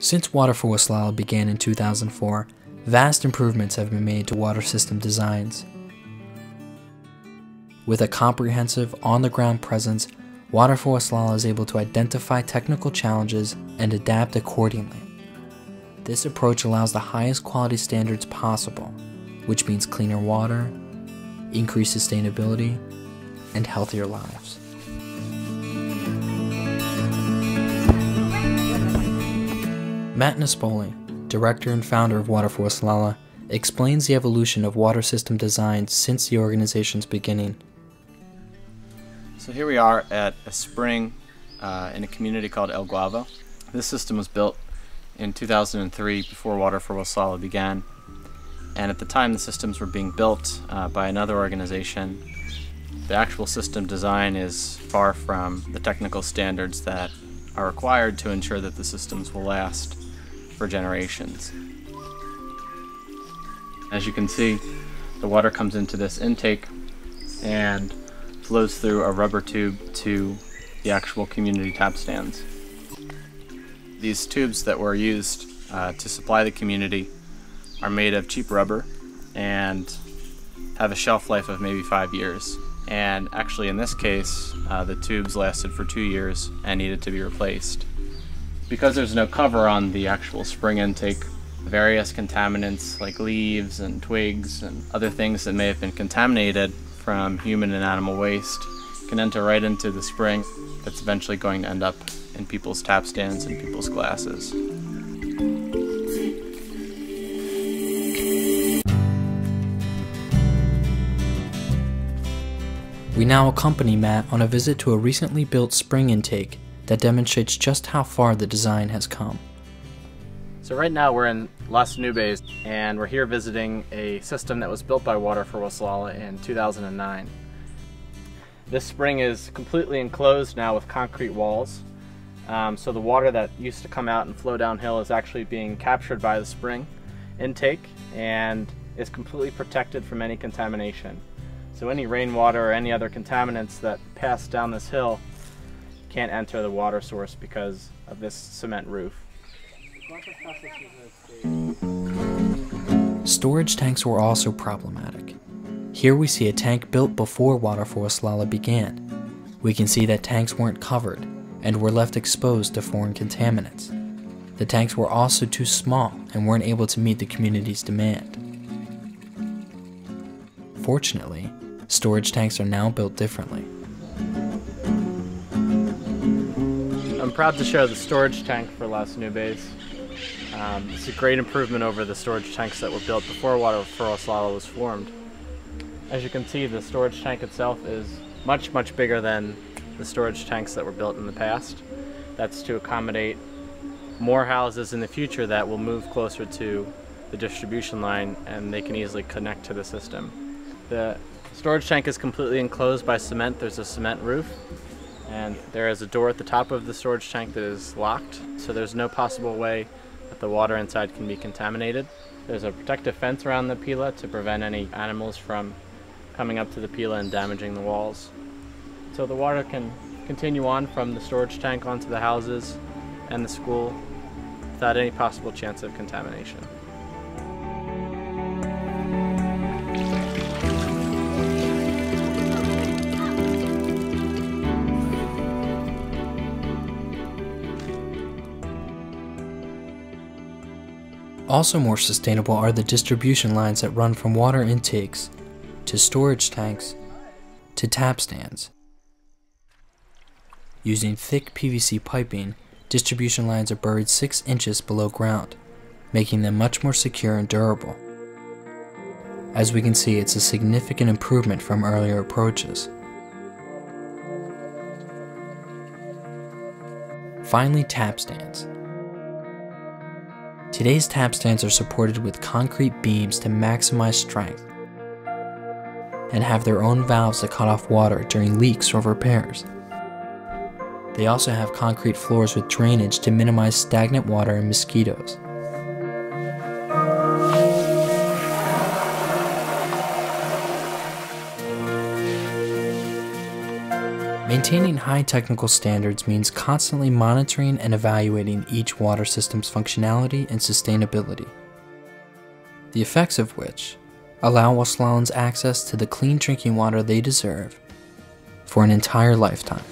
Since Water for Waslala began in 2004, vast improvements have been made to water system designs. With a comprehensive, on-the-ground presence, Water for Waslala is able to identify technical challenges and adapt accordingly. This approach allows the highest quality standards possible, which means cleaner water, increased sustainability, and healthier lives. Matt Nespoli, director and founder of Water for Waslala, explains the evolution of water system design since the organization's beginning. So here we are at a spring in a community called El Guavo. This system was built in 2003 before Water for Waslala began. And at the time the systems were being built by another organization, the actual system design is far from the technical standards that are required to ensure that the systems will last for generations. As you can see, the water comes into this intake and flows through a rubber tube to the actual community tap stands. These tubes that were used to supply the community are made of cheap rubber and have a shelf life of maybe 5 years. And actually in this case, the tubes lasted for 2 years and needed to be replaced. Because there's no cover on the actual spring intake, various contaminants like leaves and twigs and other things that may have been contaminated from human and animal waste can enter right into the spring that's eventually going to end up in people's tap stands and people's glasses. We now accompany Matt on a visit to a recently built spring intake that demonstrates just how far the design has come. So right now we're in Las Nubes and we're here visiting a system that was built by Water for Waslala in 2009. This spring is completely enclosed now with concrete walls. So the water that used to come out and flow downhill is actually being captured by the spring intake and is completely protected from any contamination. So any rainwater or any other contaminants that pass down this hill can't enter the water source because of this cement roof. Storage tanks were also problematic. Here we see a tank built before Water for Waslala began. We can see that tanks weren't covered and were left exposed to foreign contaminants. The tanks were also too small and weren't able to meet the community's demand. Fortunately, storage tanks are now built differently. I'm proud to show the storage tank for Las Nubes. It's a great improvement over the storage tanks that were built before Water for Waslala was formed. As you can see, the storage tank itself is much bigger than the storage tanks that were built in the past. That's to accommodate more houses in the future that will move closer to the distribution line and they can easily connect to the system. The storage tank is completely enclosed by cement. There's a cement roof and there is a door at the top of the storage tank that is locked, so there's no possible way that the water inside can be contaminated. There's a protective fence around the pila to prevent any animals from coming up to the pila and damaging the walls. So the water can continue on from the storage tank onto the houses and the school without any possible chance of contamination. Also more sustainable are the distribution lines that run from water intakes to storage tanks to tap stands. Using thick PVC piping, distribution lines are buried 6 inches below ground, making them much more secure and durable. As we can see, it's a significant improvement from earlier approaches. Finally, tap stands. Today's tap stands are supported with concrete beams to maximize strength and have their own valves to cut off water during leaks or repairs. They also have concrete floors with drainage to minimize stagnant water and mosquitoes. Maintaining high technical standards means constantly monitoring and evaluating each water system's functionality and sustainability, the effects of which allow Waslalans access to the clean drinking water they deserve for an entire lifetime.